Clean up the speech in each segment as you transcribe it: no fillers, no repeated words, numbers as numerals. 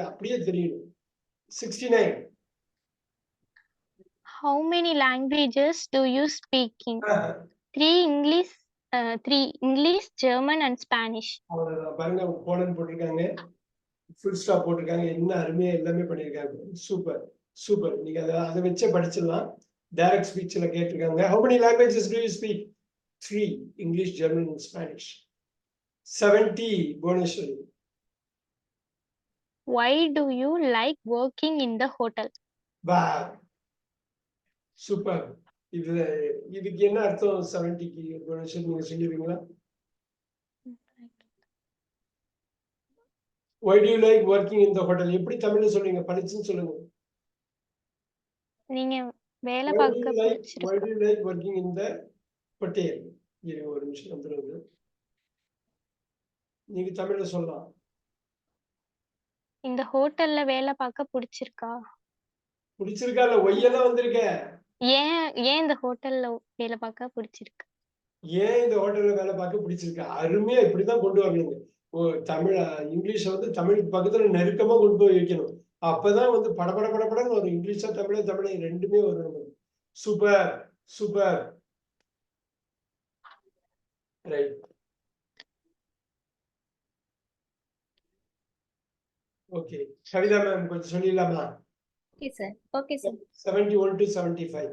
அப்படியே தெரியும். 69. How many languages do you speak in? Three English, German and Spanish. அவ்வளவுதான் பாருங்க, போலன்னு போட்டிருக்காங்க, ஃபுல் ஸ்டாப் போட்டிருக்காங்க, என்ன அருமையா எல்லாமே பண்ணிருக்காங்க. Super super. நீங்க அதை வச்சே படிச்சிடலாம். டைரக்ட் ஸ்பீச்ல கேட்டிருக்காங்க. How many languages do you speak? 3, English, German and Spanish. 70, Bhuvaneshwari. Why do you like working in the hotel? Wow, super. இதுக்கு என்ன அர்த்தம்? 70க்கு Bhuvaneshwari நீங்க சொல்லுவீங்களா? Why do you like working in the hotel? எப்படி தமிழ்ல சொல்றீங்க? படிச்சுன்னு சொல்லுங்க. நீங்க வேலை பார்க்க பிடிச்சிருக்கு. Why do you like working in the hotel? இருங்க ஒரு நிமிஷம் வந்துருங்க. நீங்க தமிழ்ல சொல்லலாம். இந்த ஹோட்டல்ல வேலை பார்க்க பிடிச்சிருக்கா? பிடிச்சிருக்கா இல்ல ஒய் எல்லாம் வந்திருக்க? ஏன் இந்த ஹோட்டல்ல வேலை பார்க்க பிடிச்சிருக்கு? ஏன் இந்த ஹோட்டல்ல வேலை பார்க்க பிடிச்சிருக்கா? அருமையா இப்படிதான் கொண்டு வரணுங்க. தமிழ் இங்கிலீஷ் வந்து தமிழுக்கு பக்கத்துல நெருக்கமா கொண்டு போய் வைக்கணும். அப்பதான் வந்து படபடன்னு வரும். இங்கிலீஷா தமிழ் ரெண்டுமே வரும். Super super. Right. Okay, Kavitha ma'am கொஞ்சம் சொல்லிடலாமா? Okay, sir. Okay, sir. 71 to 75.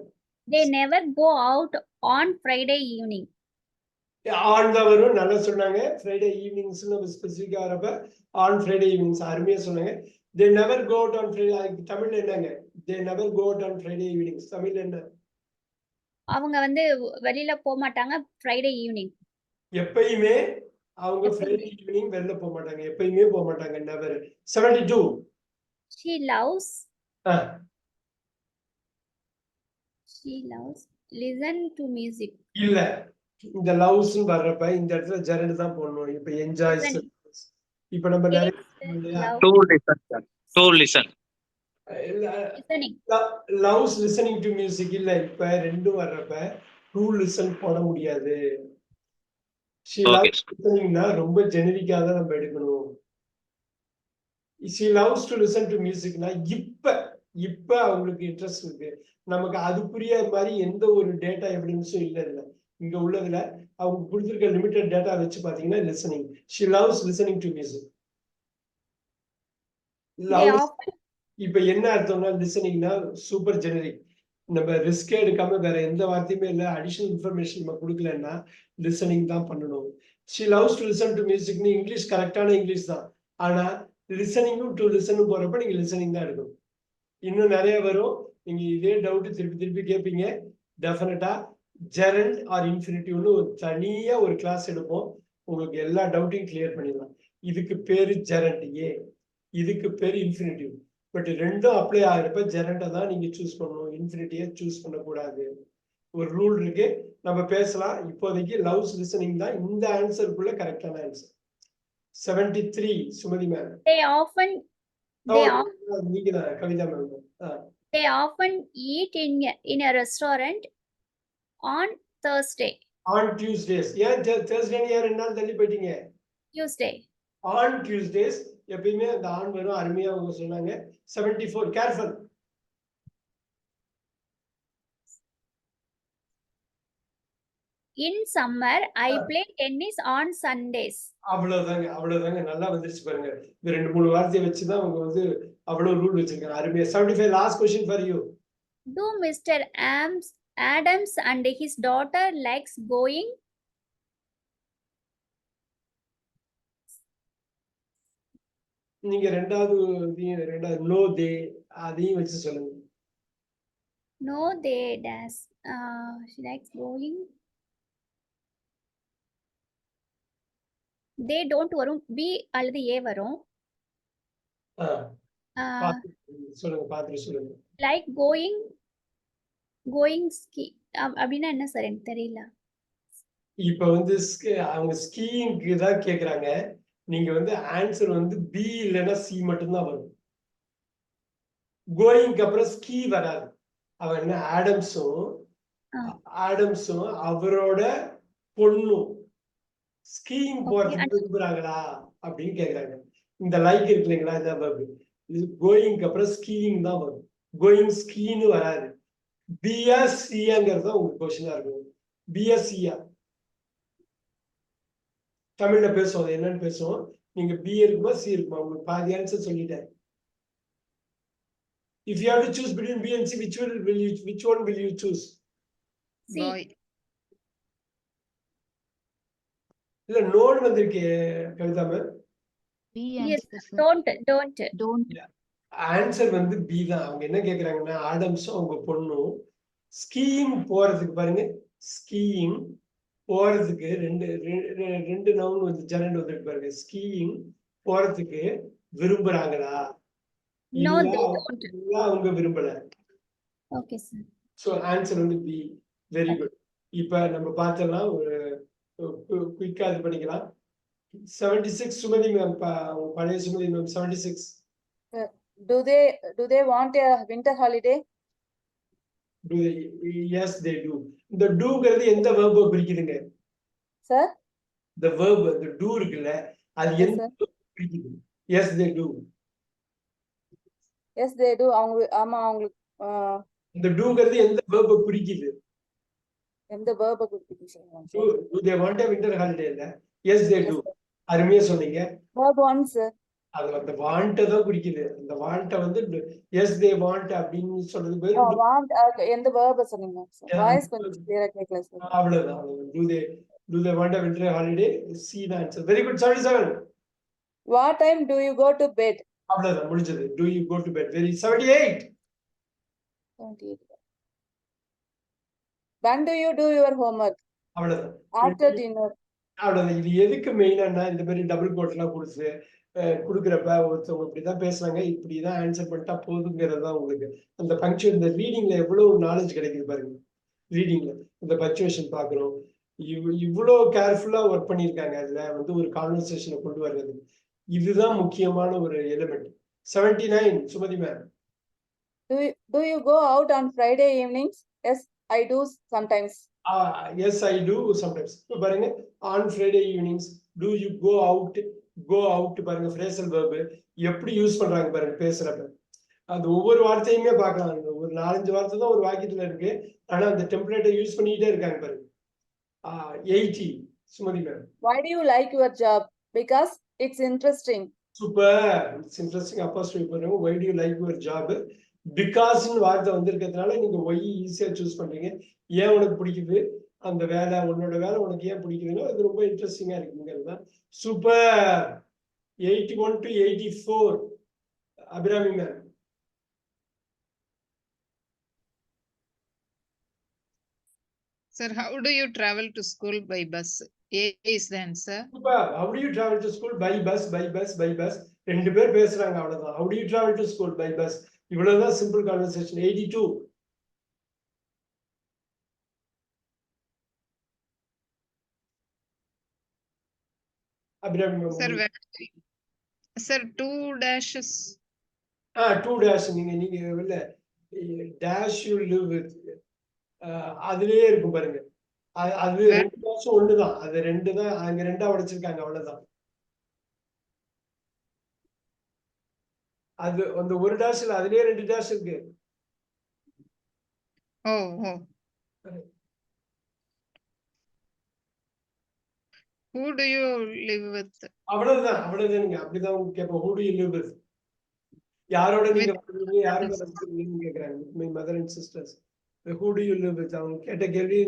They never go out on Friday evening. On தான் வரும், நல்லா சொன்னாங்க. ஃப்ரைடே ஈவினிங்ஸ் ஸ்பெசிஃபிக்கா வரப்ப ஆன் ஃப்ரைடே ஈவினிங்ஸ் அருமையா சொன்னாங்க. They never go out on Friday. தமிழ்ல என்னங்க? They never go out on Friday evenings. தமிழ்ல என்ன? அவங்க வந்து வெளியில போக மாட்டாங்க ஃப்ரைடே ஈவினிங். எப்பயுமே அவங்க ஃப்ரைடே ஈவினிங் வெளில போக மாட்டாங்க. எப்பயுமே போக மாட்டாங்க. never. 72. She loves listen to music. இல்ல, இந்த லவ்ஸ் வர்றப்ப இந்த இடத்துல ஜெரண்ட் தான் போடணும். இப்ப என்ஜாய்ஸ். இப்ப நம்ம நிறைய to listen. Loves listening to music இல்ல. இப்ப ரெண்டும் வர்றப்ப டு லிசன் போட முடியாது. she loves listeningனா ரொம்ப ஜெனரிக்கா தான் நம்ம எடுக்கணும். she loves to listen to musicனா இப்ப அவங்களுக்கு இன்ட்ரெஸ்ட் இருக்கு. நமக்கு அது புரிய மாதிரி எந்த ஒரு டேட்டா எவிடன்ஸும் இல்ல. இங்க உள்ளதுல அவங்க கொடுத்திருக்க லிமிட்டட் டேட்டா வச்சு பாத்தீங்கன்னா listening. she loves listening to music. இப்ப என்ன அர்த்தம்னா லிசனிங்னா சூப்பர் ஜெனரிக். நம்ம ரிஸ்கே எடுக்காம வேற எந்த வார்த்தையுமே இல்ல, அடிஷனல் இன்ஃபர்மேஷன் நம்ம கொடுக்கலன்னா லிசனிங் தான் பண்ணணும். she loves to listen to musicனு இங்கிலீஷ் கரெக்டான இங்கிலீஷ் தான். ஆனா லிசனிங்கும் டு லிசனும் போறப்ப நீங்க லிசனிங் தான் எடுக்கணும். இன்னும் நிறைய வரும். நீங்க இதே டவுட் திருப்பி கேட்பீங்க. டெஃபினட்டா ஜெரண்ட் ஆர் இன்ஃபினிட்டிவ்னு ஒரு தனியா ஒரு கிளாஸ் எடுப்போம். உங்களுக்கு எல்லா டவுட்டையும் கிளியர் பண்ணிடலாம். இதுக்கு பேரு ஜெரண்ட் ஏ, இதுக்கு பேரு இன்ஃபினிட்டிவ். பட் ரெண்டும் அப்ளை ஆகிறப்ப ஜெரண்டை தான் நீங்க சூஸ் பண்ணணும், இன்ஃபினிட்டியை சூஸ் பண்ணக்கூடாது. ஒரு ரூல் இருக்கு, நம்ம பேசலாம். இப்போதைக்கு லவ்ஸ் லிசனிங் தான் இந்த ஆன்சருக்குள்ள கரெக்டான ஆன்சர். 73, சுமதி மேம். நீங்க தான் Kavitha ma'am. They often eat in a restaurant on Thursday. On Tuesdays. ஏன் Thursday ஏன் 2 நாள் தள்ளி போயிட்டீங்க? Tuesday. On Tuesdays எப்பயுமே அந்த ஆன் வரும். அருமையா அவங்க சொன்னாங்க. 74, careful. In summer I play tennis on Sundays. அவ்வளவுதாங்க நல்லா வந்துருச்சு பாருங்க. இந்த 2-3 வார்த்தையை வச்சு தான் அவங்க வந்து அவ்வளவு ரூல் வச்சிருக்காங்க. அருமையா. 75, last question for you. Do Mr. Adams and his daughter likes going? நீங்க ரெண்டாவது no they அதையும் வச்சு சொல்லுங்க. No they does. She likes going. They don't வரும், B அல்லது A வரும். சொல்லுங்க, பாத்து சொல்லுங்க. Like going ski அப்படினா என்ன சார்? எனக்கு தெரியல. இப்ப வந்து அவங்க ஸ்கீயிங்க்கு தான் கேக்குறாங்க. நீங்க வந்து ஆன்சர் வந்து பி இல்லனா சி மட்டும் தான் வரும். கோயிங்க்கு அப்புறம் ஸ்கீ வராது. அவ என்ன ஆடம்ஸும் அவரோட பொண்ணும் ஸ்கீயிங் போறதுக்கு விரும்புறாங்களா அப்படின்னு கேக்குறாங்க. இந்த லைக் இருக்கு இல்லைங்களா, இது கோயிங்க்கு அப்புறம் ஸ்கீயிங் தான் வரும். கோயிங் ஸ்கீன்னு வராது. பியா சியாங்கிறது தான் உங்க கொஸ்டினா இருக்கும். பியா சியா தமிழ்ல பேசுவோம், அது என்னன்னு பேசுவோம். நீங்க பி இருக்குமா சி இருக்குமா, உங்களுக்கு பாதி ஆன்சர் சொல்லிட்டேன். If you have to choose between B and C, which one will you choose? C. Boy. இல்ல நோன் வந்திருக்கு Kavitha ma'am. B Yes, answer, sir. don't. Answer வந்து பி தான். அவங்க என்ன கேக்குறாங்கன்னா ஆடம்ஸும் அவங்க பொண்ணும் ஸ்கீயிங் போறதுக்கு பாருங்க, ஸ்கீயிங் போறதுக்கு ரெண்டு நவுன் வந்து ஜெரண்ட் வந்துருக்கு பாருங்க. ஸ்கீயிங் போறதுக்கு விரும்புறாங்களா No, இல்ல they don't. இல்ல அவங்க விரும்பல. Okay, sir. ஸோ ஆன்சர் வந்து பி. Very good. இப்ப நம்ம பார்த்தலாம், ஒரு குயிக்கா இது பண்ணிக்கலாம். 76 சுமதி மேம், பழைய Sumathi ma'am 76. Do they want a winter holiday? Yes, they do. இந்த டூங்கிறது எந்த verb குறிக்குதுங்க? Sir? The verb, the do இருக்குல்ல, அது Yes, எந்த sir. verb குறிக்குது? Yes, they do. Yes, they do. ஆமா அவங்களுக்கு இந்த டூங்கிறது எந்த verb குறிக்குது? எந்த verb குறிப்பிட்டு சொல்லுங்க Do, sir. do they want a winter holiday இல்ல? Yes, they do. Yes, sir. அருமையா சொன்னீங்க. Verb one, sir. அது அந்த வாண்ட தான் குறிக்குது. அந்த வாண்ட வந்து எஸ் தே வாண்ட் அப்படின்னு சொல்றது பேரு Want எந்த verb சொன்னீங்க sir? Voice கொஞ்சம் clear கேட்கல sir. அவ்வளவுதான். Do they want a winter holiday? C the answer. Very good. 77. What time do you go to bed? அவ்வளவுதான், முடிஞ்சது. Do you go to bed? Very 78. 28. When do you do your homework? அவ்வளவுதான். After dinner. அவ்வளவுதான். இது எதுக்கு மெயினா இந்த மாதிரி double code எல்லாம் கொடுத்து கொடுக்குறப்ப ஒருத்தவங்க இப்படிதான் பேசுறாங்க, இப்படிதான் ஆன்சர் பண்ணிட்டா போதுங்கிறது தான் உங்களுக்கு அந்த பங்க்சுவேஷன். இந்த ரீடிங்ல எவ்வளவு நாலேஜ் கிடைக்குது பாருங்க. ரீடிங்ல இந்த பங்க்சுவேஷன் பாக்குறோம். இவ்வளவு கேர்ஃபுல்லா ஒர்க் பண்ணியிருக்காங்க. அதுல வந்து ஒரு கான்வர்சேஷனை கொண்டு வர்றது, இதுதான் முக்கியமான ஒரு element. 79 Sumathi ma'am. Do you go out on Friday evenings? Yes, I do sometimes. Yes, I do sometimes. இப்போ பாருங்க, on Friday evenings, do you go out? Go out பாருங்க, phrasal verb எப்படி யூஸ் பண்றாங்க பாருங்க பேசுறப்ப. அது ஒவ்வொரு வார்த்தையுமே பார்க்கலாம். ஒரு 4-5 வார்த்தை தான் ஒரு வாக்கியத்துல இருக்கு, ஆனா அந்த டெம்ப்ளேட்டை யூஸ் பண்ணிட்டே இருக்காங்க பாருங்க. 80 Sumathi ma'am. Why do you like your job? Because it's interesting. Super, it's interesting. அப்போஸ்ட்ரோஃபி பண்ணுங்க. why do you like your job? because ன்னு வார்த்தை வந்திருக்கிறதுனால நீங்க why ஈஸியா சூஸ் பண்றீங்க. ஏன் உனக்கு பிடிக்குது அந்த வேலை, உன்னோட வேலை உனக்கு ஏன் பிடிக்குதுன்னா அது ரொம்ப இன்ட்ரெஸ்டிங்கா இருக்குங்கிறது தான். Super. 81 to 84 Abirami ma'am. Sir, how do you travel to school by bus? A is the answer. Super. how do you travel to school? by bus, by bus, by bus. ரெண்டு பேர் பேசுறாங்க, அவ்வளவுதான். how do you travel to school? by bus. இவ்வளவுதான் simple conversation. 82 Abirami Sir, ma'am. sir, 2 dashes. 2 dash. நீங்க இல்ல dash you live with, அதுலயே இருக்கும் பாருங்க. அது 2 dash ஒண்ணுதான். அது 2 தான், அங்க 2ஆ உடைச்சிருக்காங்க, அவ்வளவுதான். அது அந்த ஒரு dash இல்ல, அதுலயே 2 dash இருக்கு. Oh. Who do you live with? அவ்வளவுதான். நீங்க அப்படிதான் உங்களுக்கு கேட்போம். who do you live with? யாரோட நீங்க வாழ்றீங்க, யாரோட வசிக்கிறீங்கன்னு கேக்குறாங்க. my mother and sisters. who do you live with? அவங்க கேட்ட கேள்வி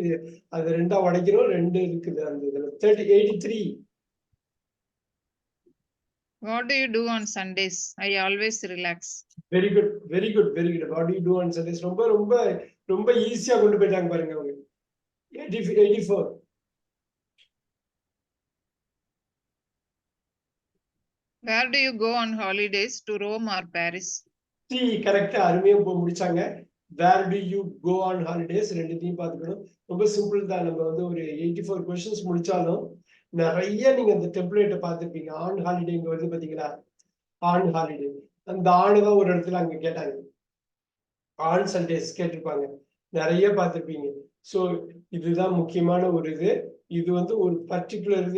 அது 2ஆ உடைக்கிறோம். 2 இருக்குது அந்த இதுல. 83 What do you do on Sundays? I always relax. Very good. what do you do on Sundays? ரொம்ப ஈஸியா கொண்டு போயிட்டாங்க பாருங்க அவங்க. 84 Where do you go on holidays, to Rome or Paris? C கரெக்டா, அருமையா முடிச்சாங்க. Where do you go on holidays, ரெண்டுத்தையும் பார்த்துக்கணும். ரொம்ப சிம்பிள் தான். நம்ம வந்து ஒரு 84 கொஸ்டின்ஸ் முடிச்சாலும் நிறைய நீங்க அந்த டெம்ப்ளேட்டை பார்த்துருப்பீங்க. ஆன் ஹாலிடே இங்க வருது பாத்தீங்களா, ஆன் ஹாலிடே. அந்த ஆணு தான் ஒரு இடத்துல அங்க கேட்டாங்க. ஆன் சண்டேஸ் கேட்டிருப்பாங்க, நிறைய பார்த்துருப்பீங்க. ஸோ இதுதான் முக்கியமான ஒரு இது வந்து ஒரு பர்டிகுலர்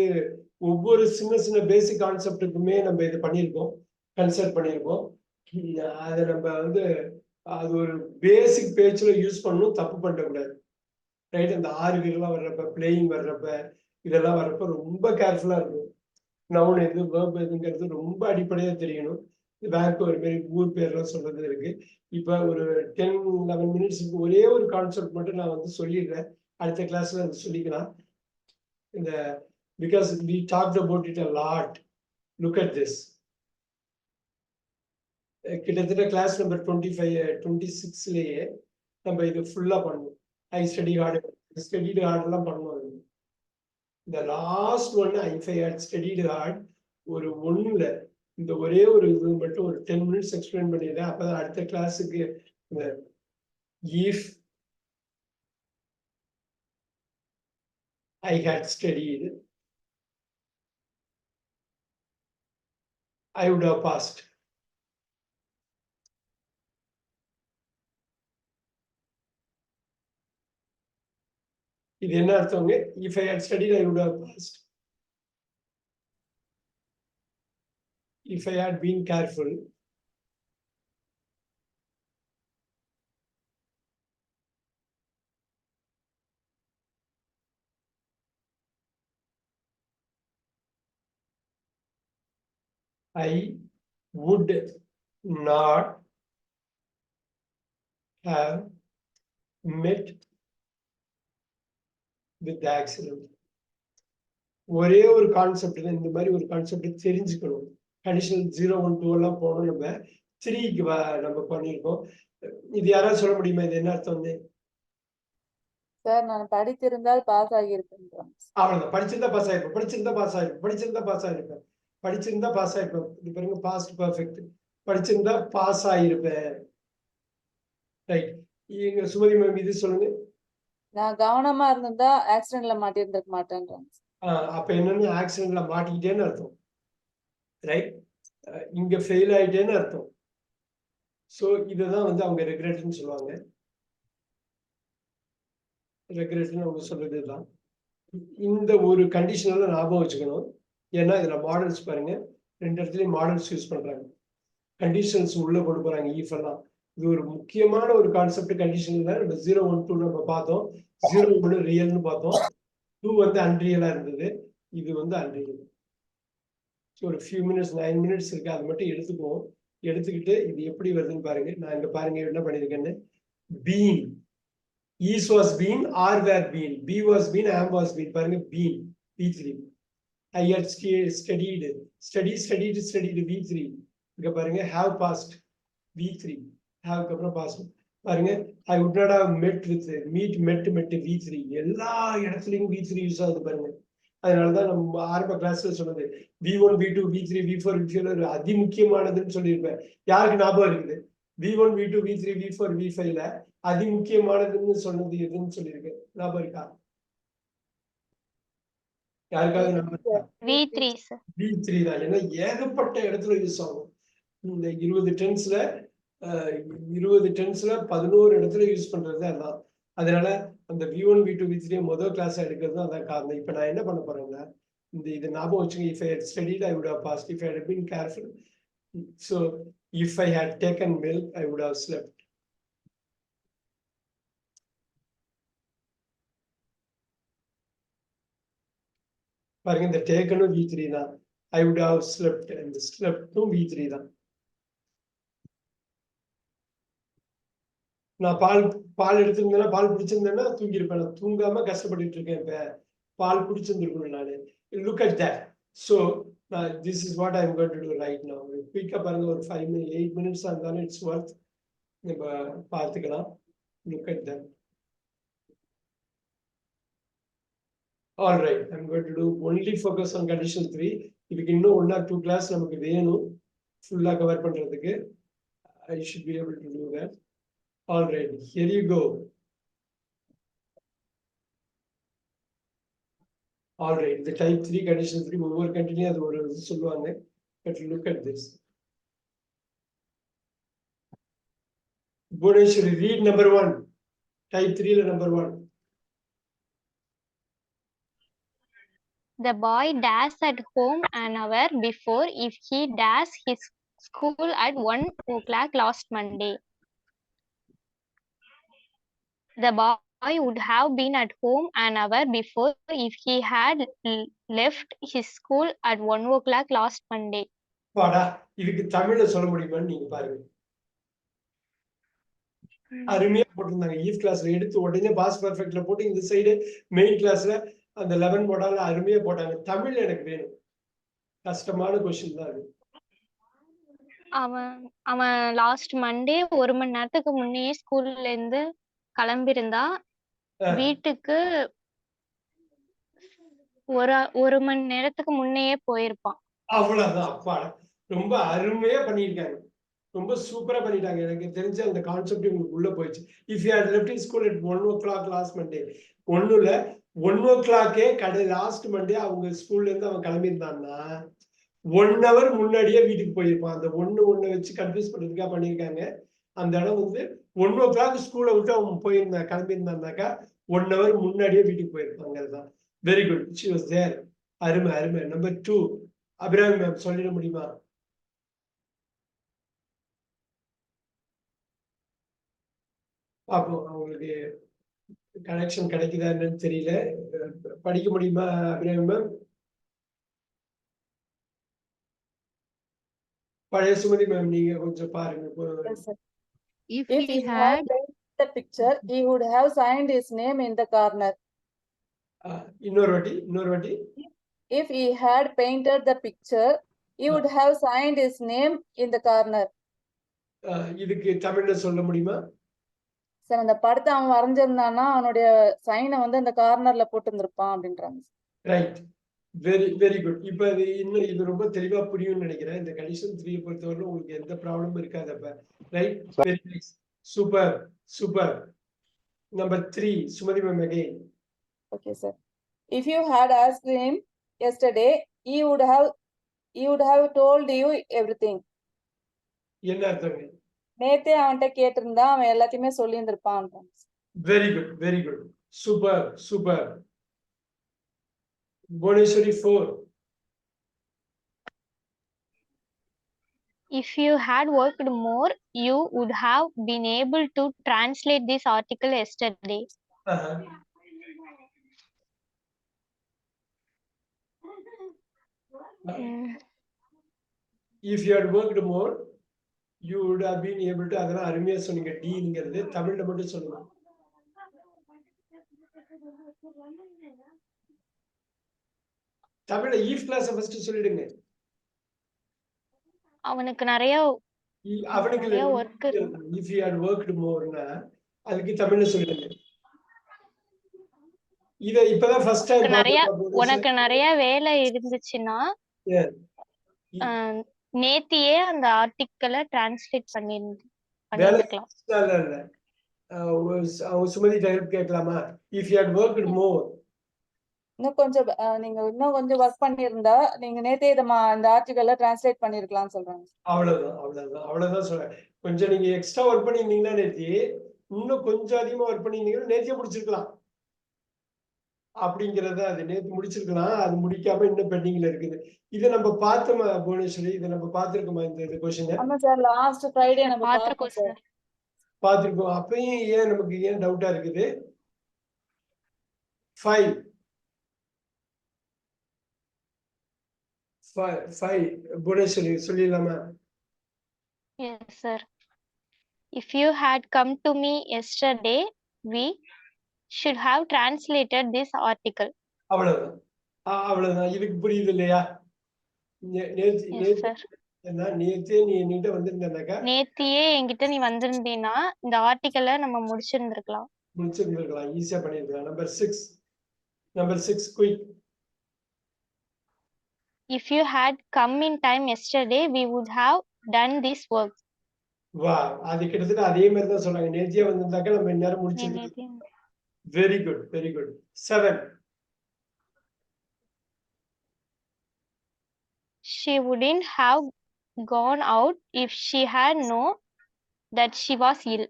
ஒவ்வொரு சின்ன பேசிக் கான்செப்டுக்குமே நம்ம இது பண்ணியிருக்கோம், கன்சல்ட் பண்ணியிருக்கோம். அதை நம்ம வந்து அது ஒரு பேசிக் பேஜ்ல யூஸ் பண்ணணும், தப்பு பண்ணக்கூடாது. ரைட்? அந்த ஆர்விலாம் வர்றப்ப, பிளேயிங் வர்றப்ப, இதெல்லாம் வர்றப்ப ரொம்ப கேர்ஃபுல்லா இருக்கணும். நவுன் எது, வேர்ப் எதுங்கிறது ரொம்ப அடிப்படையா தெரியணும். பேங்க் ஒரு மாதிரி ஊர் பேர்லாம் சொல்றது இருக்கு. இப்ப ஒரு 10-11 மினிட்ஸ்க்கு ஒரே ஒரு கான்செப்ட் மட்டும் நான் வந்து சொல்லிடுறேன். அடுத்த கிளாஸ்ல அதை சொல்லிக்கலாம். இந்த because we talked about it a lot. Look at this. கிட்டத்தட்ட கிளாஸ் நம்பர் 26லயே நம்ம இது ஃபுல்லா பண்ணுவோம். ஐ ஸ்டடி ஹார்ட், ஸ்டடிடு ஹார்ட்லாம் பண்ணுவோம். இந்த last one if I had studied hard ஒரு ஒண்ணுல இந்த ஒரே ஒரு இது மட்டும் ஒரு 10 மினிட்ஸ் எக்ஸ்பிளைன் பண்ணிடுறேன். அப்பதான் அடுத்த கிளாஸுக்கு if I had studied, I would have passed. இது என்ன அர்த்தங்க? If I had studied, I would have passed. If I had been careful, I would not have met with the accident. ஒரே ஒரு concept தான், இந்த மாதிரி ஒரு கான்செப்ட் தெரிஞ்சுக்கணும். Additional 0, 1, 2 எல்லாம் போனோம். நம்ம 3க்கு நம்ம பண்ணியிருக்கோம். இது யாராவது சொல்ல முடியுமா இது என்ன அர்த்தம் வந்து? சார் நான் படித்திருந்தால் பாஸ் ஆகியிருப்பேன். அவ்வளவுதான். படிச்சிருந்தா பாஸ் ஆயிருப்பேன், படிச்சிருந்தா பாஸ் ஆயிருப்பேன், படிச்சிருந்தா பாஸ் ஆயிருப்பேன், படிச்சிருந்தா பாஸ் ஆயிருப்பேன். இது பாருங்க பாஸ்ட் பர்ஃபெக்ட். படிச்சிருந்தா பாஸ் ஆயிருப்பேன். ரைட். இங்க சுமதி மேம் இது சொல்லுங்க. நான் கவனமா இருந்திருந்தா ஆக்சிடென்ட்ல மாட்டியிருந்திருக்க மாட்டேன்றாங்க. அப்ப என்னன்னு ஆக்சிடென்ட்ல மாட்டிக்கிட்டேன்னு அர்த்தம். ரைட்? இங்க ஃபெயில் ஆயிட்டேன்னு அர்த்தம். ஸோ இதுதான் வந்து அவங்க ரெக்ரெட்னு சொல்லுவாங்க. ரெக்ரெட்னு அவங்க சொல்றது தான். இந்த ஒரு கண்டிஷனெல்லாம் ஞாபகம் வச்சுக்கணும். ஏன்னா இதுல மாடல்ஸ் பாருங்க, 2 இடத்துலயும் மாடல்ஸ் யூஸ் பண்றாங்க. கண்டிஷன்ஸ் உள்ள கொண்டு போறாங்க ஈஃப் எல்லாம். இது ஒரு முக்கியமான ஒரு கான்செப்ட். கண்டிஷன்ல நம்ம 0, 1, 2 நம்ம பார்த்தோம். 0 1 ரியல்னு பார்த்தோம். 2 வந்து அன்ரியலா இருந்தது. இது வந்து அன்ரியல். ஒரு ஃபியூ மினிட்ஸ் 9 மினிட்ஸ் இருக்கு, அது மட்டும் எடுத்துக்குவோம். எடுத்துக்கிட்டு இது எப்படி வருதுன்னு பாருங்க. நான் இங்க பாருங்க என்ன பண்ணிருக்கேன்னு. Been, is was been, are were been, be was been, am was been. பாருங்க been B3. I had studied, studied B3. இங்க பாருங்க have passed V3. have அப்புறம் past பாருங்க. I would not have met with met V3. எல்லா இடத்துலயும் V3 use ஆகுது பாருங்க. அதனாலதான் நம்ம ஆரம்ப கிளாஸ்ல சொன்னது V1, V2, V3, V4, V5 அதி முக்கியமானதுன்னு சொல்லியிருப்பேன். யாருக்கு ஞாபகம் இருக்குது? V1, V2, V3, V4, V5ல அதி முக்கியமானதுன்னு சொன்னது எதுன்னு சொல்லியிருக்கேன். ஞாபகம் இருக்கா? யாருக்காவது ஞாபகம் இருக்கா? V3 sir. V3 தான். ஏன்னா ஏகப்பட்ட இடத்துல யூஸ் ஆகும். இந்த 20 டென்ஸ்ல 11 இடத்துல யூஸ் பண்றது அதான். அதனால அந்த V1, V2, V3 முதல் கிளாஸ் எடுக்கிறது அதான் காரணம். இப்ப நான் என்ன பண்ண போறேன்னா, இது ஞாபகம் வச்சுங்க. If I had studied, I would have passed. If I had been careful, so if I had taken milk, I would have slept. பாருங்க இந்த டேக்கனும் V3 தான். I would have slept, and slept-ம் V3 தான். நான் பால் எடுத்திருந்தேன்னா, பால் குடிச்சிருந்தேன்னா தூங்கியிருப்பேன். நான் தூங்காம கஷ்டப்பட்டுட்டு இருக்கேன். இப்ப பால் குடிச்சிருந்துருக்கணும் நானு. Look at that. So this is what I'm going to do right now. குயிக்கா பாருங்க, ஒரு 8 minutes இருந்தாலும் it's worth. நம்ம பார்த்துக்கலாம். Look at that. All right, I'm going to do only focus on condition 3. இதுக்கு இன்னும் 1 or 2 class நமக்கு வேணும் ஃபுல்லா கவர் பண்றதுக்கு. I should be able to do that. All right, here you go. All right, the type 3 condition 3 ஒவ்வொரு continue அது ஒரு இது சொல்லுவாங்க. But look at this. Bhuvaneshwari, read number 1. Type 3 number 1. The boy dash at home an hour before if he dash his school at 1 o'clock last Monday. The boy would have been at home an hour before if he had left his school at 1 o'clock last Monday. வாடா இதுக்கு தமிழ்ல சொல்ல முடியுமான்னு நீங்க பாருங்க. அருமையா போட்டிருந்தாங்க. Eve கிளாஸ்ல எடுத்து உடனே பாஸ் பர்ஃபெக்ட்ல போட்டு இந்த சைடு மெயின் கிளாஸ்ல அந்த 11 போடால அருமையா போட்டாங்க. தமிழ்ல எனக்கு வேணும். கஷ்டமான கொஸ்டின் தான் அது. அவன் அவன் லாஸ்ட் மண்டே 1 மணி நேரத்துக்கு முன்னே ஸ்கூல்ல இருந்து கிளம்பியிருந்தா வீட்டுக்கு ஒரு மணி நேரத்துக்கு முன்னையே போயிருப்பான். அவ்வளவுதான். அப்பா ரொம்ப அருமையா பண்ணியிருக்காங்க. ரொம்ப சூப்பரா பண்ணிட்டாங்க. எனக்கு தெரிஞ்ச அந்த கான்செப்ட் உங்களுக்கு உள்ள போயிடுச்சு. If you had left school at 1 o'clock last Monday, 1 o'clock last Monday அவங்க ஸ்கூல்ல இருந்து அவன் கிளம்பியிருந்தான்னா 1 hour முன்னாடியே வீட்டுக்கு போயிருப்பான். அந்த ஒண்ணு வச்சு கன்ஃபியூஸ் பண்றதுக்காக பண்ணியிருக்காங்க. அந்த இடம் 1 o'clock ஸ்கூலை விட்டு அவன் கிளம்பியிருந்தான்னாக்கா 1 hour முன்னாடியே வீட்டுக்கு போயிருப்பாங்கிறதுதான். Very good. She was there. அருமை அருமை. நம்பர் 2 அபிராமி மேம் சொல்லிட முடியுமா? அப்போ அவங்களுக்கு கனெக்ஷன் கிடைக்குதா என்னன்னு தெரியல. படிக்க முடியுமா அபிராமி மேம்? பழைய சுமதி மேம் நீங்க கொஞ்சம் பாருங்க. Yes, sir. If If he he had had, painted the picture, he would have signed his name in the corner. இன்னொரு வாட்டி. If he had painted the picture, he would have signed his name in the corner. இதுக்கு தமிழ்ல சொல்ல முடியுமா? Sir அந்த படத்தை அவன் வரைஞ்சிருந்தான்னா அவனுடைய சைனை வந்து அந்த கார்னர்ல போட்டு இருந்திருப்பான் அப்படின்றாங்க. ரைட். Very good. இப்ப இது ரொம்ப தெளிவா புரியும்னு நினைக்கிறேன். இந்த கண்டிஷன் 3 பொறுத்தவரை உங்களுக்கு எந்த ப்ராப்ளமும் இருக்காது அப்ப. Right. Very nice. Super. Number 3 Sumathi ma'am again. Okay, sir. If you had asked him yesterday, he would have told you everything. என்ன அர்த்தம்? நேத்தே அவன்கிட்ட கேட்டிருந்தா அவன் எல்லாத்தையுமே சொல்லி இருந்திருப்பான். Very good. Super. Bhuvaneshwari 4. If you had worked more, you would have been able to translate this article yesterday. If you had worked more, you would have been able to. அதெல்லாம் அருமையா சொன்னீங்க. டீங்கிறது தமிழ்ல மட்டும் சொல்லுங்க. தமிழ்ல ஈவ் கிளாஸ் ஃபர்ஸ்ட் சொல்லிடுங்க. அவனுக்கு நிறைய work. If you had worked moreனா அதுக்கு தமிழ்ல சொல்லிடுங்க. இத இப்பதான் ஃபர்ஸ்ட் டைம் உனக்கு நிறைய வேலை இருந்துச்சுன்னா நேத்தியே அந்த ஆர்டிக்கலை டிரான்ஸ்லேட் பண்ணிருக்கலாம். சுமதி ஹெல்ப் கேட்கலாமா? If you had worked more, நீங்க இன்னும் கொஞ்சம் ஒர்க் பண்ணியிருந்தா நீங்க நேத்தே இந்த ஆர்டிகல்ல டிரான்ஸ்லேட் பண்ணிருக்கலாம் சொல்றாங்க. அவ்வளவுதான் சொல்றேன். கொஞ்சம் நீங்க எக்ஸ்ட்ரா ஒர்க் பண்ணிருந்தீங்கன்னா நேத்தி இன்னும் கொஞ்சம் அதிகமா ஒர்க் பண்ணிருந்தீங்கன்னா நேத்தியே முடிச்சிருக்கலாம் அப்படிங்கறத. அது நேத்து முடிச்சிருக்கலாம். அது முடிக்காம இன்னும் பெண்டிங்ல இருக்குது. இதை நம்ம பார்த்தோமா புவனேஸ்வரி? இதை நம்ம பார்த்திருக்கோமா இந்த கொஸ்டின்? ஆமா சார், லாஸ்ட் ஃப்ரைடே நம்ம பார்த்திருக்கோம். அப்பயும் ஏன் நமக்கு டவுட்டா இருக்குது? 5 புவனேஸ்வரி சொல்லிடலாமா? Yes, sir. If you had come to me yesterday, we should have translated this article. அவ்வளவுதான். இதுக்கு புரியுது இல்லையா? நேத்தியே என்கிட்ட நீ வந்திருந்தீன்னா இந்த ஆர்டிக்கலை நம்ம முடிச்சிருந்திருக்கலாம். ஈஸியா பண்ணிருக்கலாம். Number 6 quick. If you had come in time yesterday, we would have done this work. வா, அது கிட்டத்தட்ட அதே மாதிரி தான் சொல்றாங்க. நேத்தியே வந்திருந்தாக்க நம்ம இந்நேரம் முடிச்சிருக்கலாம். Very good. 7. She wouldn't have gone out if she had known that she was ill.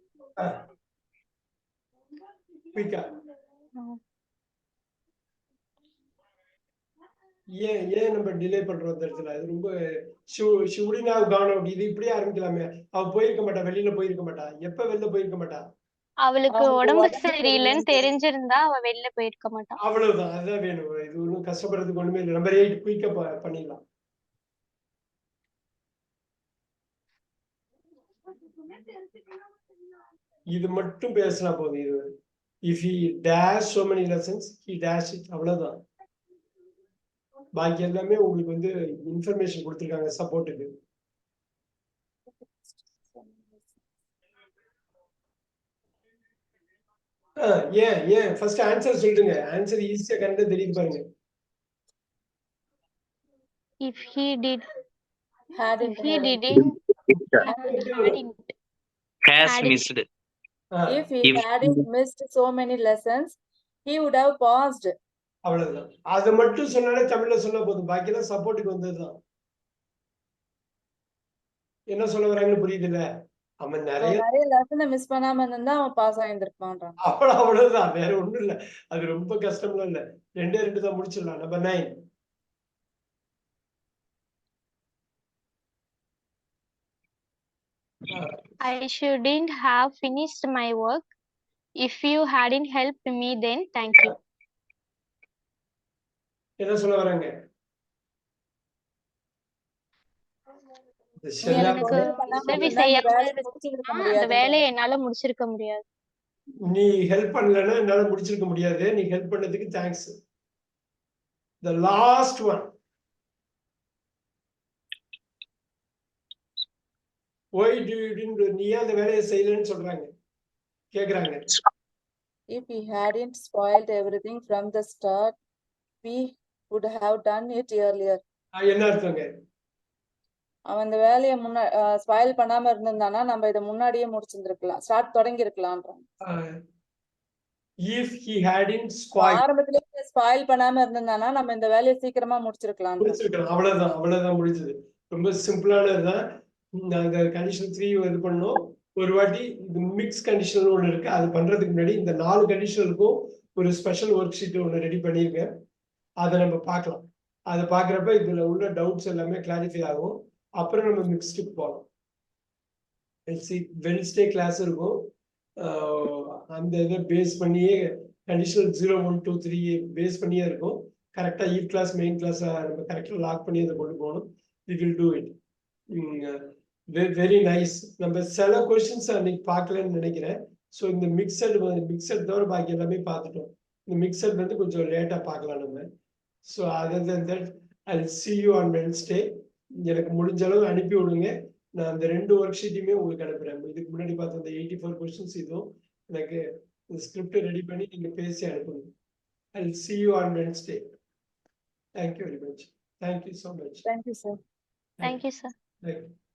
ஏன் நம்ம டிலே பண்றோம் அந்த இடத்துல? அது ரொம்ப she wouldn't have gone out. இது இப்படியே ஆரம்பிக்கலாமே. அவ போயிருக்க மாட்டா, வெளியில போயிருக்க மாட்டா. எப்ப வெளில போயிருக்க மாட்டா? அவளுக்கு அவளுக்கு உடம்பு உடம்பு சரியில்லைன்னு சரியில்லைன்னு தெரிஞ்சிருந்தா அவ வெளில போயிருக்க மாட்டான். அவ்வளவுதான். அதுதான் வேணும். இது ஒண்ணும் கஷ்டப்படுறதுக்கு ஒண்ணுமே இல்ல. நம்பர் 8 குயிக்கா பண்ணிடலாம். இது மட்டும் பேசினா போதும். இது if he dash so many lessons, he dash it. அவ்வளவுதான். பாக்கி எல்லாமே உங்களுக்கு வந்து இன்ஃபர்மேஷன் கொடுத்திருக்காங்க சப்போர்ட்டுக்கு. ஏன் ஃபர்ஸ்ட் ஆன்சர் சொல்லுங்க. ஆன்சர் ஈஸியா கரெக்டா தெரியுது பாருங்க. If he did, hadn't if he hadn't. didn't, hadn't. Has Hadn't. missed. If he If hadn't missed so many lessons, he would have paused. அவ்வளவுதான். அதை மட்டும் சொன்னாலே தமிழ்ல சொன்னா போதும். பாக்கி எல்லாம் சப்போர்ட்டுக்கு வந்ததுதான். என்ன சொல்ல வராங்கன்னு புரியுது இல்ல? அவன் நிறைய லெசனை மிஸ் பண்ணாம இருந்தா அவன் பாஸ் ஆயிருந்திருப்பான்றான். அவ்வளவுதான். வேற ஒண்ணும் இல்ல. அது ரொம்ப கஷ்டம்லாம் இல்ல. 2 தான் முடிச்சிடலாம். Number 9. I shouldn't have finished my work. If you hadn't helped me then, thank you. என்ன சொல்ல வராங்க? நீ எனக்கு எனக்கு உதவி பண்ணாம உதவி இருந்தா இந்த செய்யாம வேலையை இருந்தா முடிச்சிருக்க அந்த முடியாது. வேலையை என்னால முடிச்சிருக்க முடியாது. நீ ஹெல்ப் பண்ணலன்னா என்னால முடிச்சிருக்க முடியாது. நீ ஹெல்ப் பண்ணதுக்கு thanks. The last one. Why do you didn't do? நீ அந்த வேலையை செய்யலன்னு சொல்றாங்க. கேக்குறாங்க. If he hadn't spoiled everything from the start, we would have done it earlier. என்ன அர்த்தங்க? அவன் இந்த வேலையை ஸ்பாயில் பண்ணாம இருந்திருந்தானா நம்ம இதை முன்னாடியே முடிச்சிருந்திருக்கலாம். ஸ்டார்ட் தொடங்கி இருக்கலாம்ன்றான். If he hadn't spoiled. ஆரம்பத்திலேயே ஸ்பாயில் பண்ணாம இருந்திருந்தானா நம்ம இந்த வேலையை சீக்கிரமா முடிச்சிருக்கலாம். முடிச்சிருக்கலாம். அவ்வளவுதான் முடிஞ்சது. ரொம்ப சிம்பிளானதுதான். நாங்க கண்டிஷன் 3 இது பண்ணோம். ஒரு வாட்டி இது மிக்ஸ் கண்டிஷன் ஒண்ணு இருக்கு. அது பண்றதுக்கு முன்னாடி இந்த 4 கண்டிஷனுக்கும் ஒரு ஸ்பெஷல் ஒர்க் ஷீட் ஒண்ணு ரெடி பண்ணிருக்கேன். அதை நம்ம பார்க்கலாம். அதை பாக்குறப்ப இதுல உள்ள டவுட்ஸ் எல்லாமே கிளாரிஃபை ஆகும். அப்புறம் நம்ம மிக்ஸ்டுக்கு போகலாம். வென்ஸ்டே கிளாஸ் இருக்கும். அந்த இதை பேஸ் பண்ணியே கண்டிஷனல் 0, 1, 2, 3 பேஸ் பண்ணியே இருக்கும். கரெக்டா ஈவ் கிளாஸ் மெயின் கிளாஸ் நம்ம கரெக்டா லாக் பண்ணி அதை கொண்டு போகணும். We will do it. Very nice. நம்ம சில கொஸ்டின்ஸ் அன்னைக்கு பார்க்கலன்னு நினைக்கிறேன். ஸோ இந்த மிக்சட் தவிர பாக்கி எல்லாமே பார்த்துட்டோம். இந்த மிக்சட் வந்து கொஞ்சம் லேட்டா பார்க்கலாம் நம்ம. So other then that I will see you on Wednesday. எனக்கு முடிஞ்ச அளவு அனுப்பி விடுங்க. நான் அந்த 2 ஒர்க் ஷீட்டையுமே உங்களுக்கு அனுப்புறேன். இதுக்கு முன்னாடி பார்த்த அந்த 84 கொஸ்டின்ஸ் இதுவும் எனக்கு ஸ்கிரிப்ட் ரெடி பண்ணி நீங்க பேசி அனுப்புங்க. I will see you on Wednesday. Thank you very much. Thank you so much. Thank you, sir. Thank you, sir. Thank you.